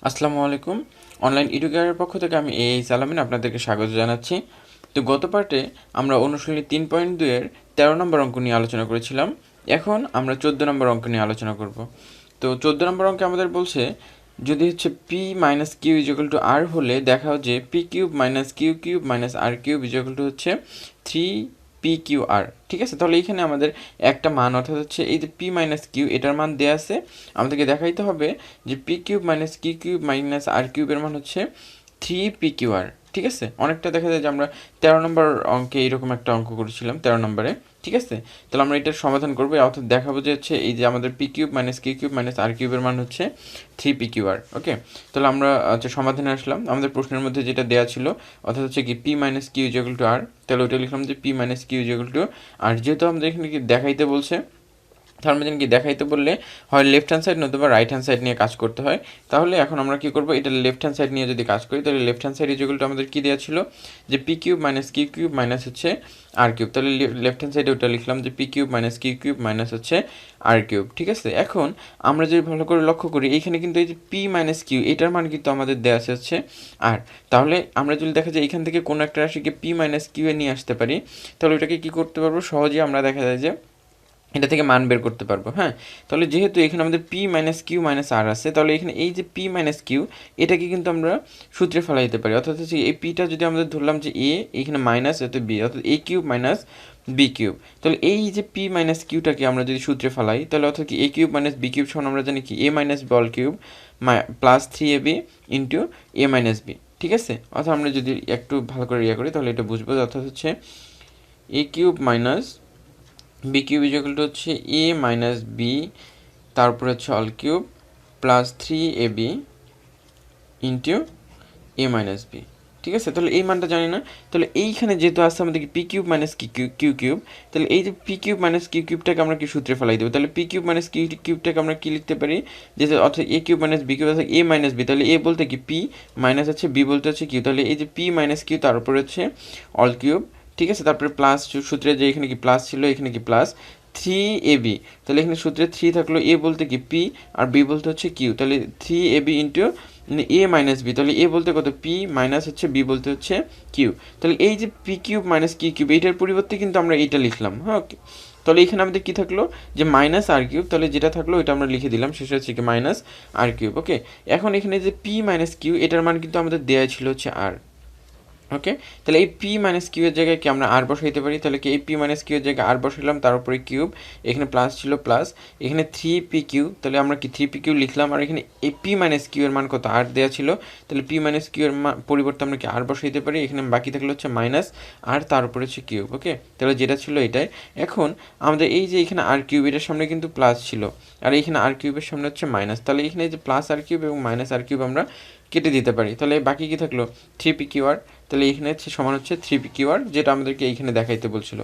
আসসালামু আলাইকুম। অনলাইন এডুকেয়ারের পক্ষ থেকে আমি আলামিন আপনাদেরকে স্বাগত জানাচ্ছি। তো গত পার্টে আমরা অনুশীলনী 3.2 এর 13 নম্বর অঙ্ক নিয়ে আলোচনা করেছিলাম। এখন আমরা 14 নম্বর অঙ্ক নিয়ে আলোচনা করব। তো 14 নম্বর অঙ্কে আমাদের বলছে যদি হচ্ছে P minus Q equal to R হলে দেখাও যে P cube minus Q cube minus R cube equal to হচ্ছে 3 PQR। ঠিক আছে, তাহলে এইখানে আমাদের একটা মান অর্থাৎ হচ্ছে এই যে পি মাইনাস কিউ এটার মান দেওয়া আছে, আমাদেরকে দেখাইতে হবে যে P cube minus Q cube minus R কিউবের মান হচ্ছে 3 PQR। ঠিক আছে, অনেকটা দেখা যায় যে আমরা 13 নম্বর অঙ্কে এইরকম একটা অঙ্ক করেছিলাম 13 নম্বরে। ঠিক আছে, তাহলে আমরা এটার সমাধান করবো, অর্থাৎ দেখাবো যে হচ্ছে এই যে আমাদের P cube minus Q cube minus R কিউবের মান হচ্ছে 3 PQR। ওকে, তাহলে আমরা হচ্ছে সমাধানে আসলাম। আমাদের প্রশ্নের মধ্যে যেটা দেওয়া ছিল অর্থাৎ হচ্ছে কি P minus Q equal to R, তাহলে ওইটা লিখলাম যে P minus Q equal to R. যেহেতু আমাদের এখানে কি দেখাইতে বলছে, তার মধ্যে কি দেখাইতে বললে হয় লেফট হ্যান্ড সাইড নতুবা রাইট হ্যান্ড সাইড নিয়ে কাজ করতে হয়। তাহলে এখন আমরা কি করবো, এটা লেফট হ্যান্ড সাইড নিয়ে যদি কাজ করি তাহলে left hand side is equal to আমাদের কী দেওয়া ছিল যে P cube minus Q cube minus হচ্ছে আর কিউব। তাহলে লেফট হ্যান্ড সাইডে ওটা লিখলাম যে P cube minus Q cube minus হচ্ছে আর কিউব। ঠিক আছে, এখন আমরা যদি ভালো করে লক্ষ্য করি এইখানে কিন্তু এই যে পি মাইনাস কিউ এটার মান কিন্তু আমাদের দেওয়া আছে হচ্ছে আর। তাহলে আমরা যদি দেখা যায় এখান থেকে কোনো একটা রাশিকে পি মাইনাস কিউ এ নিয়ে আসতে পারি, তাহলে ওটাকে কী করতে পারবো, সহজেই আমরা দেখা যায় যে এটা থেকে মান বের করতে পারবো। হ্যাঁ, তাহলে যেহেতু এখানে আমাদের পি মাইনাস কিউ মাইনাস আর আছে, তাহলে এখানে এই যে পি মাইনাস কিউ এটাকে কিন্তু আমরা সূত্রে ফেলা দিতে পারি। অর্থাৎ হচ্ছে এই পিটা যদি আমাদের ধরলাম যে এ, এখানে মাইনাস এতে বি, অর্থাৎ a cube minus B cube. তাহলে এই যে পি মাইনাস কিউটাকে আমরা যদি সূত্রে ফেলাই তাহলে অর্থাৎ কি A cube minus B cube সমান আমরা জানি কি A minus B all cube plus 3ab into A minus B. ঠিক আছে, অর্থাৎ আমরা যদি একটু ভালো করে করি তাহলে এটা বুঝবো। অর্থাৎ হচ্ছে A cube minus B cube equal to হচ্ছে এ মাইনাস বি, তারপর হচ্ছে all cube plus 3ab into A minus B. ঠিক আছে, তাহলে এই মানটা জানি না, তাহলে এইখানে যেহেতু আসছে আমাদের P cube minus Q cube, তাহলে এই যে পি কিউব মাইনাস কিউ কিউবটাকে আমরা কি সূত্রে ফেলাই দেবো। তাহলে পি কিউব মাইনাস কিউ কিউবটাকে আমরা কি লিখতে পারি, যেহেতু অর্থাৎ a cube minus B cube অর্থাৎ এ মাইনাস বি, তাহলে এ বলতে কি পি মাইনাস হচ্ছে বি বলতে হচ্ছে কিউ, তাহলে এই যে পি মাইনাস কিউ তার উপরে হচ্ছে অল কিউব। ঠিক আছে, তারপরে প্লাস সূত্রে যে এখানে কি প্লাস ছিল এখানে কি প্লাস 3ab, তাহলে এখানে সূত্রে 3 থাকলো, এ বলতে কি পি আর বি বলতে হচ্ছে কিউ, তাহলে 3ab into A minus B, তাহলে এ বলতে কত পি মাইনাস হচ্ছে বি বলতে হচ্ছে কিউ। তাহলে এই যে P cube minus Q cube এইটার পরিবর্তে কিন্তু আমরা এইটা লিখলাম। হ্যাঁ, ওকে, তাহলে এখানে আমাদের কি থাকলো যে মাইনাস আর কিউব, তাহলে যেটা থাকলো এটা আমরা লিখে দিলাম, শেষে হচ্ছে কি মাইনাস আর কিউব। ওকে, এখন এখানে যে পি মাইনাস কিউ এটার মান কিন্তু আমাদের দেওয়া ছিল হচ্ছে আর। ওকে, তাহলে এই পি মাইনাস কিউ এর জায়গায় কি আমরা আর বসাইতে পারি, তাহলে কি এই পি মাইনাস কিউ এর জায়গায় আর বসাইলাম, তার উপরে কিউব, এখানে প্লাস ছিল প্লাস, এখানে 3 PQ, তাহলে আমরা কি 3 PQ লিখলাম, আর এখানে এই পি মাইনাস কিউ এর মান কত আর দেওয়া ছিল, তাহলে পি মাইনাস কিউ এর পরিবর্তে আমরা কি আর বসাইতে পারি, এখানে বাকি থাকলে হচ্ছে মাইনাস আর তার উপরে হচ্ছে কিউব। ওকে, তাহলে যেটা ছিল এটাই। এখন আমাদের এই যে এখানে আর কিউব এটার সামনে কিন্তু প্লাস ছিল, আর এখানে আর কিউবের সামনে হচ্ছে মাইনাস, তাহলে এখানে যে প্লাস আর কিউব এবং মাইনাস আর কিউব আমরা কেটে দিতে পারি, তাহলে বাকি কি থাকলো 3 PQR। তাহলে এখানে হচ্ছে সমান হচ্ছে 3 PQR, যেটা আমাদেরকে এইখানে দেখাইতে বলছিল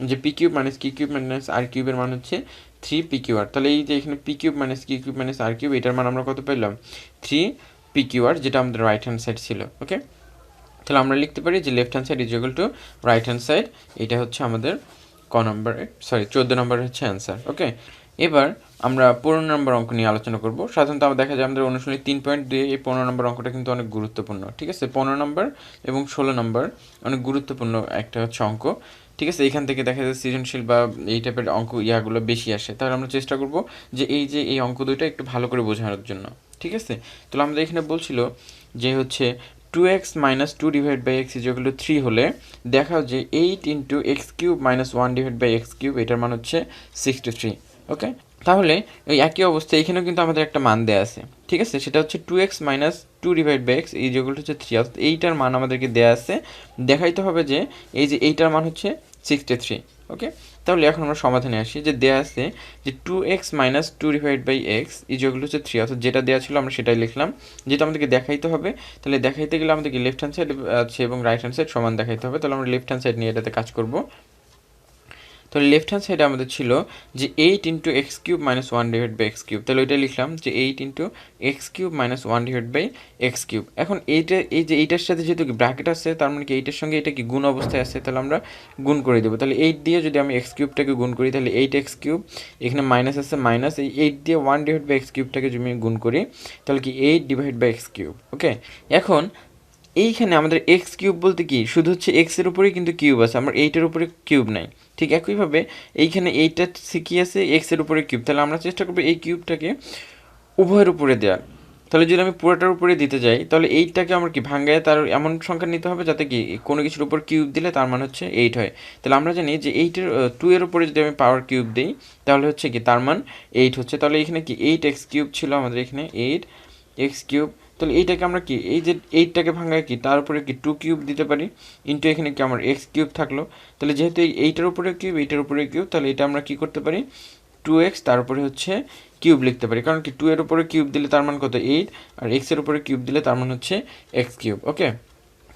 যে P cube minus Q cube minus R কিউবের মান হচ্ছে 3 PQR। তাহলে এই যে এখানে P cube minus Q cube minus R cube এটার মান আমরা কত পেলাম 3 PQR, যেটা আমাদের রাইট হ্যান্ড সাইড ছিল। ওকে, তাহলে আমরা লিখতে পারি যে left hand side is equal two right hand side, এটা হচ্ছে আমাদের নম্বরে 14 নম্বরের হচ্ছে অ্যান্সার। ওকে, এবার আমরা 15 নম্বর অঙ্ক নিয়ে আলোচনা করব। সাধারণত আমরা দেখা যায় আমাদের অনুশীলনী 3.2 এই 15 নম্বর অঙ্কটা কিন্তু অনেক গুরুত্বপূর্ণ। ঠিক আছে, 15 নম্বর এবং 16 নম্বর অনেক গুরুত্বপূর্ণ একটা হচ্ছে অঙ্ক। ঠিক আছে, এখান থেকে দেখা যায় সৃজনশীল বা এই টাইপের অঙ্ক ইয়াগুলো বেশি আসে, তাহলে আমরা চেষ্টা করব যে এই অঙ্ক দুইটা একটু ভালো করে বোঝানোর জন্য। ঠিক আছে, তাহলে আমাদের এখানে বলছিল যে হচ্ছে 2x minus 2 divide by x is equal to 3 হলে দেখাও যে 8 into x cube minus 1 divide by x cube এটার মান হচ্ছে 63। ওকে, তাহলে এই একই অবস্থা এখানেও কিন্তু আমাদের একটা মান দেওয়া আছে। ঠিক আছে, সেটা হচ্ছে 2x minus 2 divide by x is equal to হচ্ছে 3, অর্থাৎ এইটার মান আমাদেরকে দেওয়া আছে। দেখাইতে হবে যে এই যে এইটার মান হচ্ছে 63। ওকে, তাহলে এখন আমরা সমাধানে আসি যে দেওয়া আছে যে 2x minus 2 divide by x is equal to হচ্ছে 3, অর্থাৎ যেটা দেওয়া ছিল আমরা সেটাই লিখলাম, যেটা আমাদেরকে দেখাইতে হবে। তাহলে দেখাইতে গেলে আমাদেরকে লেফট হ্যান্ড সাইড আছে এবং রাইট হ্যান্ড সাইড সমান দেখাইতে হবে, তাহলে আমরা লেফট হ্যান্ড সাইড নিয়ে এটাতে কাজ করব। তাহলে লেফট হ্যান্ড সাইডে আমাদের ছিল যে 8 into x cube minus 1 divide by x cube, তাহলে ওইটা লিখলাম যে 8 into x cube minus 1 divide by x cube. এখন এইটা এই যে এইটার সাথে যেহেতু ব্র্যাকেট আছে, তার মানে কি এইটার সঙ্গে এটা কি গুণ অবস্থায় আছে, তাহলে আমরা গুণ করে দেবো। তাহলে 8 দিয়ে যদি আমি এক্স কিউবটাকে গুণ করি, তাহলে 8 এক্স কিউব, এখানে মাইনাস আছে মাইনাস, এই 8 দিয়ে 1 ডিভাইড বাই এক্স কিউবটাকে যদি আমি গুণ করি, তাহলে কি 8 ডিভাইড বাই এক্স কিউব। ওকে, এখন এইখানে আমাদের এক্স কিউব বলতে কি শুধু হচ্ছে এক্সের উপরেই কিন্তু কিউব আছে, আমার এইটার উপরে কিউব নাই। ঠিক একইভাবে এইখানে এইটা কি আছে, এক্সের উপরে কিউব, তাহলে আমরা চেষ্টা করবো এই কিউবটাকে উভয়ের উপরে দেওয়ার। তাহলে যদি আমি পুরোটার উপরে দিতে যাই, তাহলে এইটাকে আমার কি ভাঙ্গায় তার এমন সংখ্যা নিতে হবে যাতে কি কোনো কিছুর উপর কিউব দিলে তার মান হচ্ছে 8 হয়। তাহলে আমরা জানি যে 2 এর উপরে যদি আমি পাওয়ার কিউব দিই, তাহলে হচ্ছে কি তার মান 8 হচ্ছে। তাহলে এখানে কি 8 এক্স কিউব ছিল আমাদের, এখানে 8 এক্স কিউব। তাহলে এইটাকে আমরা কি এই যে 8টাকে ভাঙায় কি তার উপরে কি 2 কিউব দিতে পারি, ইন্টু এখানে কি আমার এক্স কিউব থাকলো। তাহলে যেহেতু এই 8টার উপরে কিউব, 8টার উপরে কিউব, তাহলে এটা আমরা কি করতে পারি 2x তার উপরে হচ্ছে কিউব লিখতে পারি, কারণ কি 2 এর উপরে কিউব দিলে তার মান কত 8, আর x এর উপরে কিউব দিলে তার মান হচ্ছে এক্স কিউব। ওকে,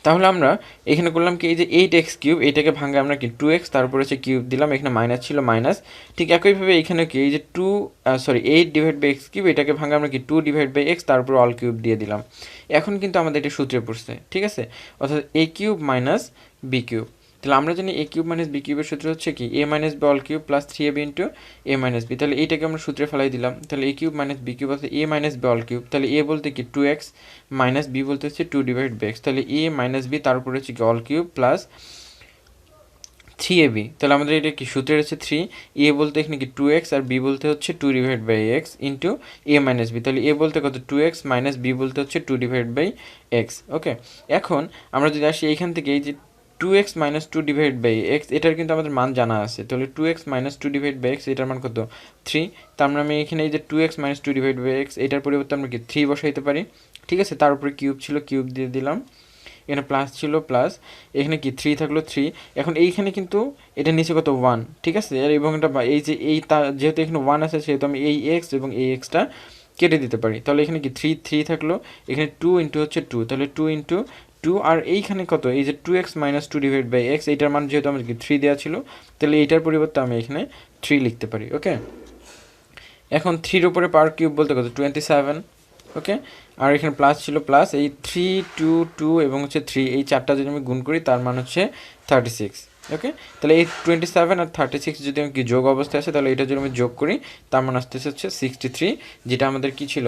তাহলে আমরা এখানে করলাম কি এই যে 8x কিউব, এটাকে ভাঙে আমরা কি 2x তারপরে হচ্ছে কিউব দিলাম, এখানে মাইনাস ছিল মাইনাস। ঠিক একইভাবে এখানে কি এই যে 8 ডিভাইড বাই এক্স কিউব, এটাকে ভাঙে আমরা কি 2 ডিভাইড বাই এক্স তারপর অল কিউব দিয়ে দিলাম। এখন কিন্তু আমাদের এটা সূত্রে পড়ছে, ঠিক আছে, অর্থাৎ a cube minus B cube. তাহলে আমরা জানি a কিউব মাইনাস বি কিউবের সূত্র হচ্ছে কি a minus B all cube plus 3ab into a minus B. তাহলে এইটাকে আমরা সূত্রে ফেলাই দিলাম, তাহলে a cube minus B cube আছে a minus B all cube. তাহলে a বলতে কি 2x মাইনাস বি বলতে হচ্ছে 2 ডিভাইড বাই এক্স, তাহলে a মাইনাস বি তার উপরে হচ্ছে কি অল কিউব প্লাস 3ab। তাহলে আমাদের এটা কি সূত্রে হচ্ছে 3, a বলতে এখানে কি 2x আর b বলতে হচ্ছে 2 divide by x into a minus B. তাহলে a বলতে কত 2x মাইনাস b বলতে হচ্ছে 2 ডিভাইড বাই এক্স। ওকে, এখন আমরা যদি আসি এইখান থেকে এই যে 2x minus 2 divide by x, এটার কিন্তু আমাদের মান জানা আছে। তাহলে 2x minus 2 divide by x, এটার মান কত 3। তার মানে আমি এখানে এই যে 2x minus 2 divide by x, এটার পরিবর্তে আমরা কি 3 বসাইতে পারি। ঠিক আছে, তার উপরে কিউব ছিল, কিউব দিয়ে দিলাম, এখানে প্লাস ছিল প্লাস, এখানে কি 3 থাকলো 3। এখন এইখানে কিন্তু এটা নিচে কত 1, ঠিক আছে, আর এবং এটা এই যে এই যেহেতু এখানে 1 আছে সেহেতু আমি এই এক্স এবং এই এক্সটা কেটে দিতে পারি। তাহলে এখানে কি 3 থাকলো, এখানে 2 ইন্টু হচ্ছে 2, তাহলে 2 ইন্টু 2, আর এইখানে কত এই যে 2x minus 2 divide by x, এইটার মান যেহেতু আমাদেরকে 3 দেওয়া ছিল, তাহলে এইটার পরিবর্তে আমি এখানে 3 লিখতে পারি। ওকে, এখন 3-র উপরে পাওয়ার কিউব বলতে কত 27। ওকে, আর এখানে প্লাস ছিল প্লাস, এই 3 2 2 এবং হচ্ছে 3, এই চারটা যদি আমি গুণ করি তার মান হচ্ছে 36। ওকে, তাহলে এই 27 আর 36 যদি আমি কি যোগ অবস্থায় আছে, তাহলে এটা যদি আমি যোগ করি তার মান আসতেছে হচ্ছে 63, যেটা আমাদের কি ছিল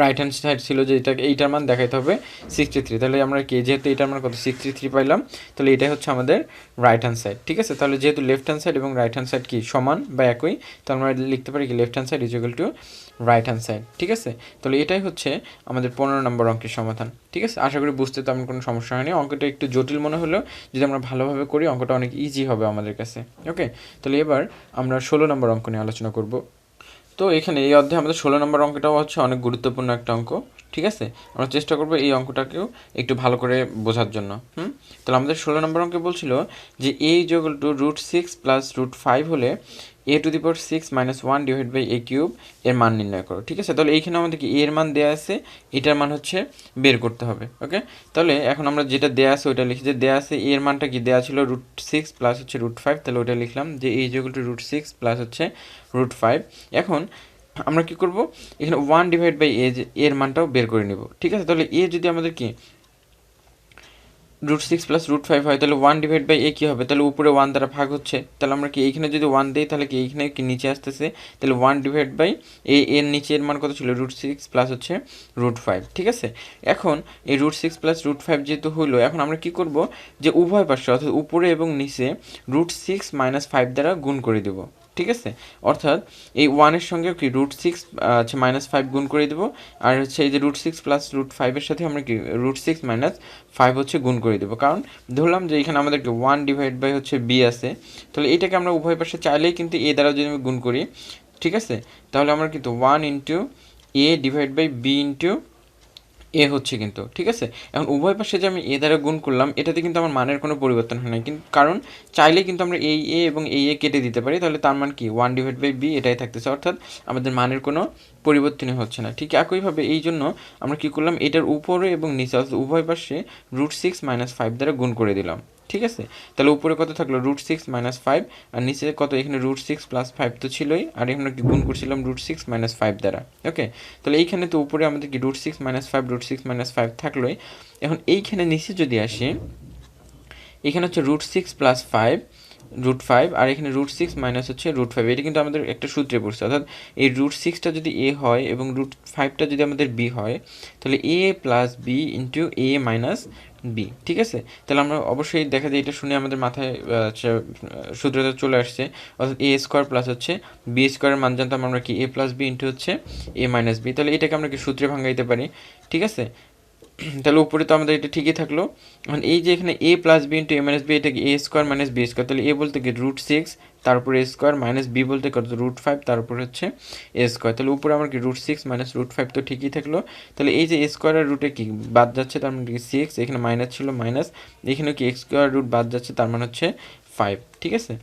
রাইট হ্যান্ড সাইড ছিল, যে এটাকে এইটার মান দেখাইতে হবে 63। তাহলে আমরা কি যেহেতু এইটার মান কত 63 পাইলাম, তাহলে এটাই হচ্ছে আমাদের রাইট হ্যান্ড সাইড। ঠিক আছে, তাহলে যেহেতু লেফট হ্যান্ড সাইড এবং রাইট হ্যান্ড সাইড কি সমান বা একই, তাহলে আমরা লিখতে পারি কি left hand side is equal two right hand side. ঠিক আছে, তাহলে এটাই হচ্ছে আমাদের 15 নম্বর অঙ্কের সমাধান। ঠিক আছে, আশা করি বুঝতে তেমন কোনো সমস্যা হয়নি। অঙ্কটা একটু জটিল মনে হলেও যদি আমরা ভালোভাবে করি অঙ্কটা অনেক ইজি হবে আমাদের কাছে। ওকে, তাহলে এবার আমরা 16 নম্বর অঙ্ক নিয়ে আলোচনা করব। তো এখানে এই অধ্যায়ে আমাদের 16 নম্বর অঙ্কটাও হচ্ছে অনেক গুরুত্বপূর্ণ একটা অঙ্ক। ঠিক আছে, আমরা চেষ্টা করবো এই অঙ্কটাকেও একটু ভালো করে বোঝার জন্য। তাহলে আমাদের 16 নম্বর অঙ্কে বলছিল যে a ইকুয়াল টু √6 প্লাস √5 হলে a⁶ minus 1 divide by a cube এর মান নির্ণয় করো। ঠিক আছে, তাহলে এইখানে আমাদের কি এর মান দেওয়া আছে, এটার মান হচ্ছে বের করতে হবে। ওকে, তাহলে এখন আমরা যেটা দেওয়া আছে ওইটা লিখি, যে দেওয়া আছে এর মানটা কি দেওয়া ছিল √6 প্লাস হচ্ছে √5, তাহলে ওইটা লিখলাম যে a ইকুয়াল টু √6 প্লাস হচ্ছে √5। এখন আমরা কি করব, এখানে 1 ডিভাইড বাই এর মানটাও বের করে নিব। ঠিক আছে, তাহলে এ যদি আমাদের কি √6 প্লাস √5 হয়, তাহলে 1 ডিভাইড বাই এ কী হবে, তাহলে উপরে 1 দ্বারা ভাগ হচ্ছে, তাহলে আমরা কি এইখানে যদি 1 দিই তাহলে কি এইখানে কি নিচে আসতেছে, তাহলে 1 ডিভাইড বাই এর নিচের মান কত ছিল √6 প্লাস হচ্ছে √5। ঠিক আছে, এখন এই √6 প্লাস √5 যেহেতু হলো, এখন আমরা কি করব, যে উভয় পাশে অর্থাৎ উপরে এবং নিচে √6 মাইনাস 5 দ্বারা গুণ করে দেবো। ঠিক আছে, অর্থাৎ এই 1-এর সঙ্গে কি √6 আচ্ছা -5 গুণ করে দেবো, আর হচ্ছে এই যে √6 প্লাস √5-এর সাথে আমরা কি √6 মাইনাস 5 হচ্ছে গুণ করে দেবো, কারণ ধরলাম যে এখানে আমাদেরকে 1 ডিভাইড বাই হচ্ছে বি আছে, তাহলে এটাকে আমরা উভয় পাশে চাইলেই কিন্তু এ দ্বারা যদি আমি গুণ করি, ঠিক আছে, তাহলে আমরা কিন্তু 1 into A divide by B into A হচ্ছে কিন্তু। ঠিক আছে, এখন উভয় পাশে যে আমি এ দ্বারা গুণ করলাম, এটাতে কিন্তু আমার মানের কোনো পরিবর্তন হয় না, কিন্তু কারণ চাইলে কিন্তু আমরা এই এ এবং এই এ কেটে দিতে পারি, তাহলে তার মান কি 1 ডিভাইড বাই বি এটাই থাকতেছে, অর্থাৎ আমাদের মানের কোনো পরিবর্তনই হচ্ছে না। ঠিক একইভাবে এই জন্য আমরা কী করলাম, এটার উপরে এবং নিচে অর্থাৎ উভয় পাশে √6 মাইনাস 5 দ্বারা গুণ করে দিলাম। ঠিক আছে, তাহলে উপরে কত থাকলো রুট সিক্স মাইনাস ফাইভ, আর নিচে কত এখানে রুট সিক্স প্লাস ফাইভ তো ছিলই, আর এখানে কি গুণ করছিলাম রুট সিক্স মাইনাস ফাইভ দ্বারা। ওকে, তাহলে এইখানে তো উপরে আমাদের কি রুট সিক্স মাইনাস ফাইভ থাকলোই। এখন এইখানে নিচে যদি আসি, এখানে হচ্ছে root six plus five root five, আর এখানে রুট সিক্স মাইনাস হচ্ছে রুট ফাইভ। এটা কিন্তু আমাদের একটা সূত্রে পড়ছে, অর্থাৎ এই রুট সিক্সটা যদি এ হয় এবং রুট ফাইভটা যদি আমাদের বি হয়, তাহলে এ plus B into A minus B. ঠিক আছে, তাহলে আমরা অবশ্যই দেখা যায় এটা শুনে আমাদের মাথায় সূত্রটা চলে আসছে, অর্থাৎ এ স্কোয়ার প্লাস হচ্ছে বি স্কোয়ারের মান জানতাম আমরা কি এ প্লাস বি ইন্টু হচ্ছে এ মাইনাস বি, তাহলে এটাকে আমরা কি সূত্রে ভাঙাইতে পারি। ঠিক আছে, তাহলে উপরে তো আমাদের এটা ঠিকই থাকলো। এখন এই যে এখানে এ plus B into A minus B, এটাকে এ স্কোয়ার মাইনাস বি স্কোয়ার, তাহলে এ বলতে কি রুট সিক্স তারপরে এ স্কোয়ার মাইনাস বি বলতে কত রুট ফাইভ তারপরে হচ্ছে এ স্কোয়ার, তাহলে উপরে আমার কি root six minus root five তো ঠিকই থাকলো। তাহলে এই যে এ স্কোয়ারের রুটে কি বাদ যাচ্ছে, তার মানে কি সিক্স, এখানে মাইনাস ছিল মাইনাস, এখানে কি এক্স স্কোয়ার রুট বাদ যাচ্ছে তার মানে হচ্ছে ফাইভ। ঠিক আছে,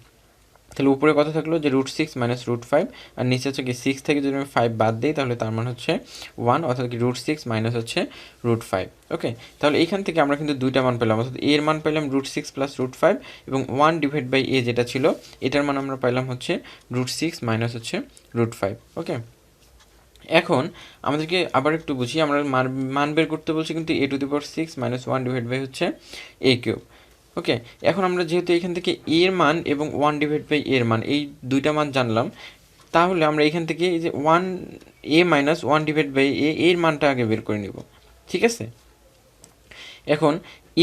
তাহলে উপরে কত থাকলো যে root six minus root five, আর নিচে হচ্ছে কি সিক্স থেকে যদি আমি ফাইভ বাদ দিই তাহলে তার মানে হচ্ছে ওয়ান, অর্থাৎ কি রুট সিক্স মাইনাস হচ্ছে রুট ফাইভ। ওকে, তাহলে এইখান থেকে আমরা কিন্তু দুইটা মান পেলাম, অর্থাৎ এর মান পেলাম root six plus root five, এবং ওয়ান ডিভাইড বাই এ যেটা ছিল এটার মান আমরা পাইলাম হচ্ছে রুট সিক্স মাইনাস হচ্ছে রুট ফাইভ। ওকে, এখন আমাদেরকে আবার একটু বুঝি, আমরা মান বের করতে বলছি কিন্তু A to the power six minus one divide by হচ্ছে এ কিউব। ওকে, এখন আমরা যেহেতু এখান থেকে এর মান এবং ওয়ান ডিভাইড বাই এর মান এই দুইটা মান জানলাম, তাহলে আমরা এখান থেকে এই যে one a minus one divide by এর মানটা আগে বের করে নিব। ঠিক আছে, এখন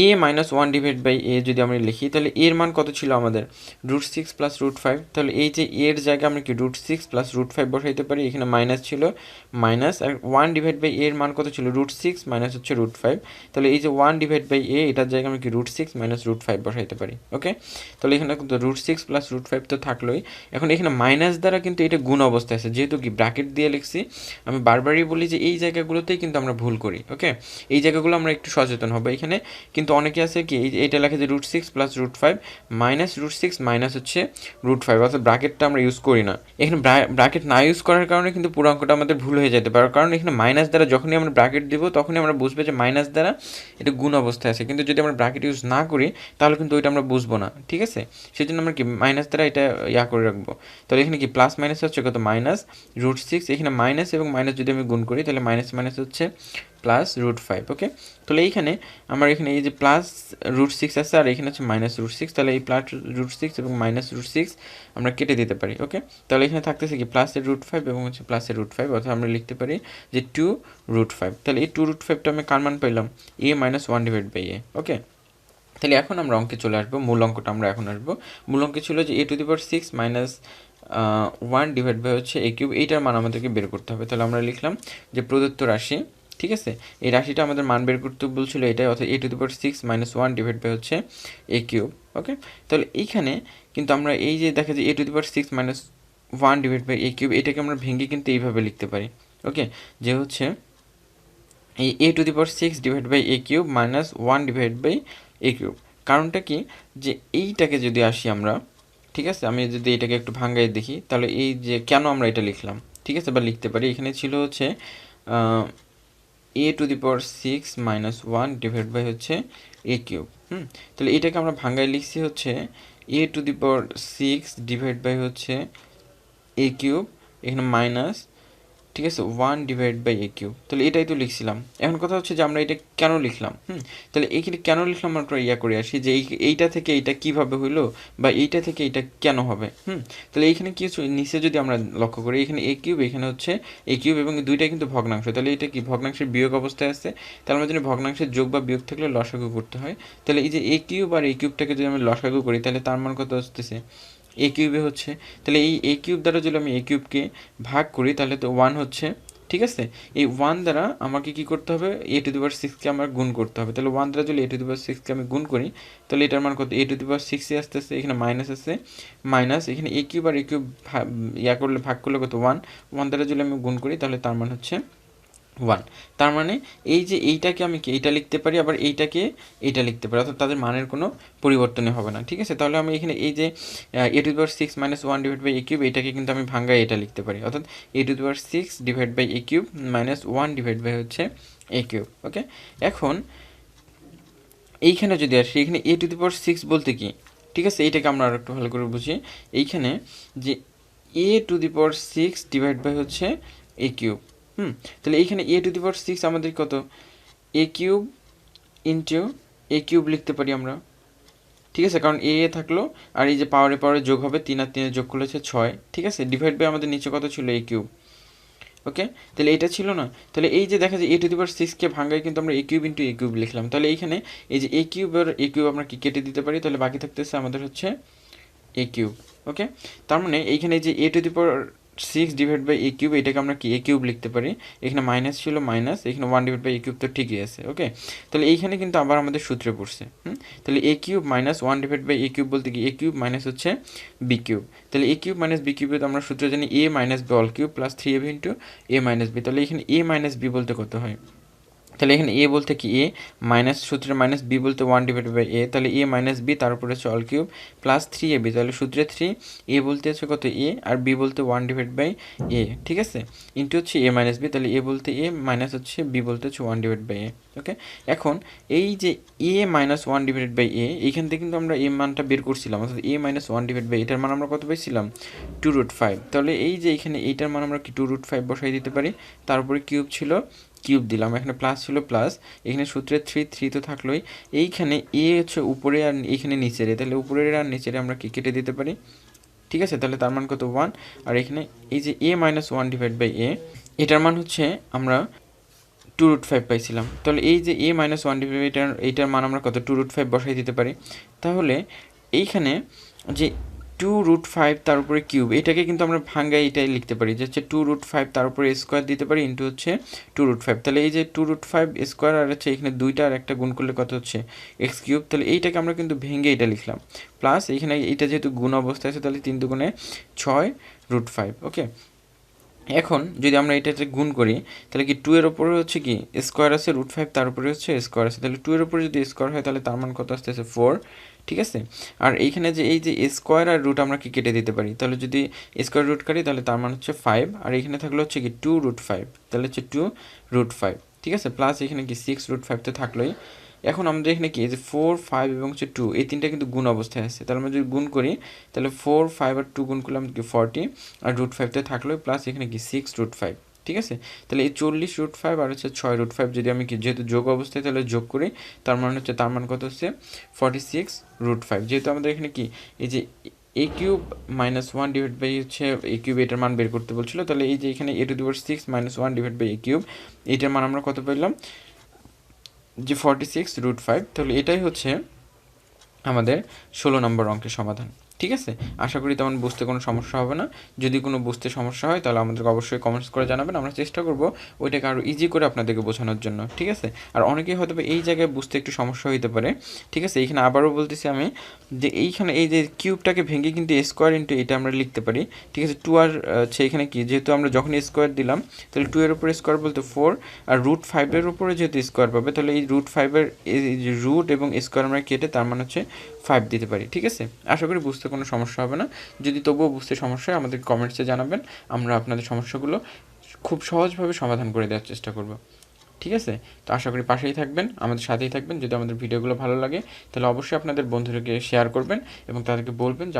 a minus one divide by a যদি আমরা লিখি তাহলে এর মান কত ছিল আমাদের root six plus root five, তাহলে এই যে এর জায়গায় আমরা কি root six plus root five বসাইতে পারি, এখানে মাইনাস ছিল মাইনাস, আর ওয়ান ডিভাইড বাই এর মান কত ছিল রুট সিক্স মাইনাস হচ্ছে রুট ফাইভ, তাহলে এই যে ওয়ান ডিভাইড বাই এ এটার জায়গায় আমরা কি root six minus root five বসাইতে পারি। ওকে, তাহলে এখানে কিন্তু root six plus root five তো থাকলোই। এখন এখানে মাইনাস দ্বারা কিন্তু এটা গুণ অবস্থায় আছে, যেহেতু কি ব্র্যাকেট দিয়ে লিখছি, আমি বারবারই বলি যে এই জায়গাগুলোতেই কিন্তু আমরা ভুল করি। ওকে, এই জায়গাগুলো আমরা একটু সচেতন হবো। এখানে কিন্তু অনেকে আছে কি এইটা লেখে যে root six plus root five minus root six minus হচ্ছে রুট ফাইভ, অর্থাৎ ব্র্যাকেটটা আমরা ইউজ করি না। এখানে ব্র্যাকেট না ইউজ করার কারণে কিন্তু পুরো অঙ্কটা আমাদের ভুল হয়ে যেতে পারে, কারণ এখানে মাইনাস দ্বারা যখনই আমরা ব্র্যাকেট দিব তখনই আমরা বুঝবো যে মাইনাস দ্বারা এটা গুণ অবস্থায় আছে, কিন্তু যদি আমরা ব্র্যাকেট ইউজ না করি তাহলে কিন্তু ওইটা আমরা বুঝবো না। ঠিক আছে, সেই জন্য আমরা কি মাইনাস দ্বারা এটা করে রাখবো। তাহলে এখানে কি প্লাস মাইনাস হচ্ছে কত মাইনাস রুট সিক্স, এখানে মাইনাস এবং মাইনাস যদি আমি গুণ করি তাহলে মাইনাস মাইনাস হচ্ছে প্লাস রুট ফাইভ। ওকে, তাহলে এইখানে আমার এখানে এই যে প্লাস রুট সিক্স আছে আর এখানে হচ্ছে মাইনাস রুট সিক্স, তাহলে এই প্লাস রুট সিক্স এবং মাইনাস রুট সিক্স আমরা কেটে দিতে পারি। ওকে, তাহলে এখানে থাকতেছে কি প্লাসের রুট ফাইভ এবং হচ্ছে প্লাসের রুট ফাইভ, অর্থাৎ আমরা লিখতে পারি যে টু রুট ফাইভ। তাহলে এই টু রুট ফাইভটা আমি কার মান পাইলাম এ মাইনাস ওয়ান ডিভাইড বাই এ। ওকে, তাহলে এখন আমরা অঙ্কে চলে আসবো, মূল অঙ্কটা আমরা এখন আসবো। মূল অঙ্কে ছিল যে A to the power six minus one divide by হচ্ছে এ কিউব, এইটার মান আমাদেরকে বের করতে হবে। তাহলে আমরা লিখলাম যে প্রদত্ত রাশি, ঠিক আছে, এই রাশিটা আমাদের মান বের করতে বলছিল এটাই, অর্থাৎ A to the power six minus one divide by হচ্ছে এ কিউব। ওকে, তাহলে এইখানে কিন্তু আমরা এই যে দেখা যায় A to the power six minus one divide by A cube, এটাকে আমরা ভেঙে কিন্তু এইভাবে লিখতে পারি। ওকে, যে হচ্ছে এই A to the power six divide by A cube minus one divide by A cube. কারণটা কি যে এইটাকে যদি আসি আমরা, ঠিক আছে, আমি যদি এটাকে একটু ভাঙ্গাই দেখি তাহলে এই যে কেন আমরা এটা লিখলাম, ঠিক আছে, বা লিখতে পারি, এখানে ছিল হচ্ছে A to the power six minus one divide by হচ্ছে এ কিউব। তাহলে এটাকে আমরা ভাঙ্গাই লিখছি হচ্ছে A to the power six divide by হচ্ছে এ কিউব, এখানে মাইনাস, ঠিক আছে, one divide by A cube. তাহলে এটাই তো লিখছিলাম। এখন কথা হচ্ছে যে আমরা এটা কেন লিখলাম, তাহলে এইখানে কেন লিখলাম আমরা করে আসি যে এইটা থেকে এইটা কিভাবে হইলো বা এইটা থেকে এইটা কেন হবে। তাহলে এইখানে কিছু নিচে যদি আমরা লক্ষ্য করি, এখানে এ কিউব, এখানে হচ্ছে এ কিউব এবং দুইটাই কিন্তু ভগ্নাংশ, তাহলে এটা কি ভগ্নাংশের বিয়োগ অবস্থায় আছে, তাহলে আমরা যদি ভগ্নাংশের যোগ বা বিয়োগ থাকলে লসাগু করতে হয়। তাহলে এই যে এ কিউব আর এ কিউবটাকে যদি আমরা লসাগু করি তাহলে তার মান কত আসতেছে এ কিউবে হচ্ছে, তাহলে এই এ কিউব দ্বারা যদি আমি এ কিউবকে ভাগ করি তাহলে তো ওয়ান হচ্ছে। ঠিক আছে, এই ওয়ান দ্বারা আমাকে কি করতে হবে এ টু দি পাওয়ার সিক্সকে আমার গুণ করতে হবে। তাহলে ওয়ান দ্বারা যদি এ টু দি পাওয়ার সিক্সকে আমি গুণ করি তাহলে এটার মান কত এ টু দি পাওয়ার সিক্সে আসতে আসতে এখানে মাইনাস আছে, মাইনাস এখানে এ কিউব আর এ কিউব করলে ভাগ করলে কত ওয়ান, ওয়ান দ্বারা যদি আমি গুণ করি তাহলে তার মান হচ্ছে ওয়ান। তার মানে এই যে এইটাকে আমি এইটা লিখতে পারি, আবার এইটাকে এইটা লিখতে পারি, অর্থাৎ তাদের মানের কোনো পরিবর্তনই হবে না। ঠিক আছে, তাহলে আমি এখানে এই যে A to the power six minus one divide by A cube, এটাকে কিন্তু আমি ভাঙ্গায় এটা লিখতে পারি, অর্থাৎ A to the power six divide by A cube minus one divide by হচ্ছে এ কিউব। ওকে, এখন এইখানে যদি আসি, এখানে এ টু দি পাওয়ার 6 বলতে কি, ঠিক আছে, এইটাকে আমরা আর একটু ভালো করে বুঝি। এইখানে যে A to the power 6 divide by হচ্ছে এ কিউব। তাহলে এইখানে এ টু দি পাওয়ার 6 আমাদের কত, এ কিউব ইন্টু এ কিউব লিখতে পারি আমরা, ঠিক আছে, কারণ এ থাকলো আর এই যে পাওয়ারে পাওয়ারে যোগ হবে, 3 আর 3 যোগ করলে হচ্ছে 6, ঠিক আছে, ডিভাইড বাই আমাদের নিচে কত ছিল, এ কিউব। ওকে, তাহলে এটা ছিল না, তাহলে এই যে দেখা যায় এ টু দি পাওয়ার 6কে ভাঙায় কিন্তু আমরা এ কিউব ইন্টু এ কিউব লিখলাম। তাহলে এইখানে এই যে এ কিউব আর এ কিউব আমরা কি কেটে দিতে পারি, তাহলে বাকি থাকতেছে আমাদের হচ্ছে এ কিউব। ওকে, তার মানে এইখানে যে A to the power 6 divide by A cube, এটাকে আমরা কি এ কিউব লিখতে পারি। এখানে মাইনাস ছিল মাইনাস, এখানে 1 ডিভাইড বাই এ কিউব তো ঠিকই আছে। ওকে, তাহলে এইখানে কিন্তু আবার আমাদের সূত্রে পড়ছে। তাহলে A cube minus 1 divide by A cube বলতে কি, এ কিউব মাইনাস হচ্ছে বি কিউব। তাহলে এ কিউব মাইনাস বি কিউবে আমরা সূত্র জানি A minus B all cube plus 3ab into A minus B. তাহলে এখানে এ মাইনাস বি বলতে কত হয়, তাহলে এখানে এ বলতে কি, এ মাইনাস সূত্রে মাইনাস, বি বলতে 1 ডিভাইড বাই এ, তাহলে এ মাইনাস বি তার উপরে হচ্ছে অল কিউব প্লাস 3ab, তাহলে সূত্রে 3, এ বলতে হচ্ছে কত এ, আর বি বলতে 1 ডিভাইড বাই এ, ঠিক আছে, ইন্টু হচ্ছে এ মাইনাস বি, তাহলে এ বলতে এ মাইনাস হচ্ছে বি বলতে হচ্ছে 1 ডিভাইড বাই এ। ওকে, এখন এই যে এ মাইনাস 1 ডিভাইড বাই এ, এইখান থেকে কিন্তু আমরা এ মানটা বের করছিলাম, অর্থাৎ এ মাইনাস 1 ডিভাইড বাই এটার মান আমরা কত পাইছিলাম, 2√5। তাহলে এই যে এখানে এইটার মান আমরা কি 2√5 বসাই দিতে পারি, তারপরে কিউব ছিল কিউব দিলাম, এখানে প্লাস ছিল প্লাস, এখানে সূত্রে 3 তো থাকলোই, এইখানে এ হচ্ছে উপরে আর এইখানে নিচের, তাহলে উপরের আর নিচের আমরা কি কেটে দিতে পারি, ঠিক আছে, তাহলে তার মান কত 1, আর এখানে এই যে এ মাইনাস 1 ডিভাইড বাই এ, এটার মান হচ্ছে আমরা 2√5 পাইছিলাম। তাহলে এই যে এ মাইনাস 1 ডিভাইড বাই এইটার মান আমরা কত 2√5 বসাই দিতে পারি। তাহলে এইখানে যে 2√5 তার উপরে কিউব, এটাকে কিন্তু আমরা ভাঙ্গায় এটাই লিখতে পারি যে হচ্ছে 2√5 তার উপরে স্কোয়ার দিতে পারি ইন্টু হচ্ছে 2√5। তাহলে এই যে 2√5 স্কোয়ার আর হচ্ছে এখানে দুইটা আর একটা গুণ করলে কত হচ্ছে এক্স কিউব। তাহলে এইটাকে আমরা কিন্তু ভেঙে এটা লিখলাম, প্লাস এইখানে এইটা যেহেতু গুণ অবস্থায় আছে, তাহলে 3 দুগুণে 6√5। ওকে, এখন যদি আমরা এটাতে গুণ করি, তাহলে কি 2 এর ওপরে হচ্ছে কি স্কোয়ার আছে, √5 তার উপরে হচ্ছে স্কোয়ার আছে, তাহলে 2 এর উপরে যদি স্কোয়ার হয় তাহলে তার মান কত আসতেছে 4, ঠিক আছে। আর এইখানে যে এই যে স্কোয়ার আর রুট আমরা কি কেটে দিতে পারি, তাহলে যদি স্কোয়ার রুট কাটি তাহলে তার মান হচ্ছে 5, আর এখানে থাকলে হচ্ছে কি 2√5, তাহলে হচ্ছে 2√5, ঠিক আছে, প্লাস এখানে কি 6√5 তো থাকলোই। এখন আমাদের এখানে কি এই যে 4, 5 এবং হচ্ছে 2, এই তিনটা কিন্তু গুণ অবস্থায় আছে, তাহলে আমরা যদি গুণ করি তাহলে 4, 5 আর 2 গুণ করলাম কি 40, আর √5তে থাকলো প্লাস এখানে কি 6√5, ঠিক আছে। তাহলে এই 40√5 আর হচ্ছে 6√5 যদি আমি কি যেহেতু যোগ অবস্থায় তাহলে যোগ করি, তার মান হচ্ছে, তার মান কত হচ্ছে 46√5। যেহেতু আমাদের এখানে কি এই যে এ কিউব মাইনাস 1 ডিভাইড বাই হচ্ছে এ কিউব, এটার মান বের করতে বলছিল, তাহলে এই যে এখানে এ টু দি পাওয়ার 6 মাইনাস 1 ডিভাইড বাই এ কিউব, এটার মান আমরা কত পেলাম যে 46√5। তাহলে এটাই হচ্ছে আমাদের 16 নম্বর অঙ্কের সমাধান, ঠিক আছে। আশা করি তেমন বুঝতে কোনো সমস্যা হবে না। যদি কোনো বুঝতে সমস্যা হয় তাহলে আমাদেরকে অবশ্যই কমেন্টস করে জানাবেন, আমরা চেষ্টা করব ওইটাকে আরও ইজি করে আপনাদেরকে বোঝানোর জন্য, ঠিক আছে। আর অনেকেই হয়তো এই জায়গায় বুঝতে একটু সমস্যা হতে পারে, ঠিক আছে। এইখানে আবারও বলতেছি আমি যে এইখানে এই যে কিউবটাকে ভেঙে কিন্তু স্কোয়ার ইন্টু এটা আমরা লিখতে পারি, ঠিক আছে। 2 আর হচ্ছে এখানে কি, যেহেতু আমরা যখন স্কোয়ার দিলাম তাহলে 2 এর উপরে স্কোয়ার বলতে 4, আর √5 উপরে যেহেতু স্কোয়ার পাবে তাহলে এই √5 এই যে রুট এবং স্কোয়ার আমরা কেটে তার মানে হচ্ছে 5 দিতে পারি, ঠিক আছে। আশা করি বুঝতে কোনো সমস্যা হবে না। যদি তবুও বুঝতে সমস্যা হয় আমাদের কমেন্টসে জানাবেন, আমরা আপনাদের সমস্যাগুলো খুব সহজভাবে সমাধান করে দেওয়ার চেষ্টা করব, ঠিক আছে। তো আশা করি পাশেই থাকবেন, আমাদের সাথেই থাকবেন। যদি আমাদের ভিডিওগুলো ভালো লাগে তাহলে অবশ্যই আপনাদের বন্ধুদেরকে শেয়ার করবেন এবং তাদেরকে বলবেন যে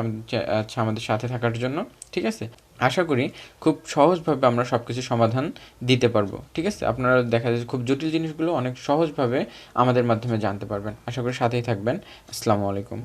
আচ্ছা আমাদের সাথে থাকার জন্য, ঠিক আছে। আশা করি খুব সহজভাবে আমরা সব কিছু সমাধান দিতে পারবো, ঠিক আছে। আপনারা দেখা যাচ্ছে খুব জটিল জিনিসগুলো অনেক সহজভাবে আমাদের মাধ্যমে জানতে পারবেন। আশা করি সাথেই থাকবেন। আসসালামু আলাইকুম।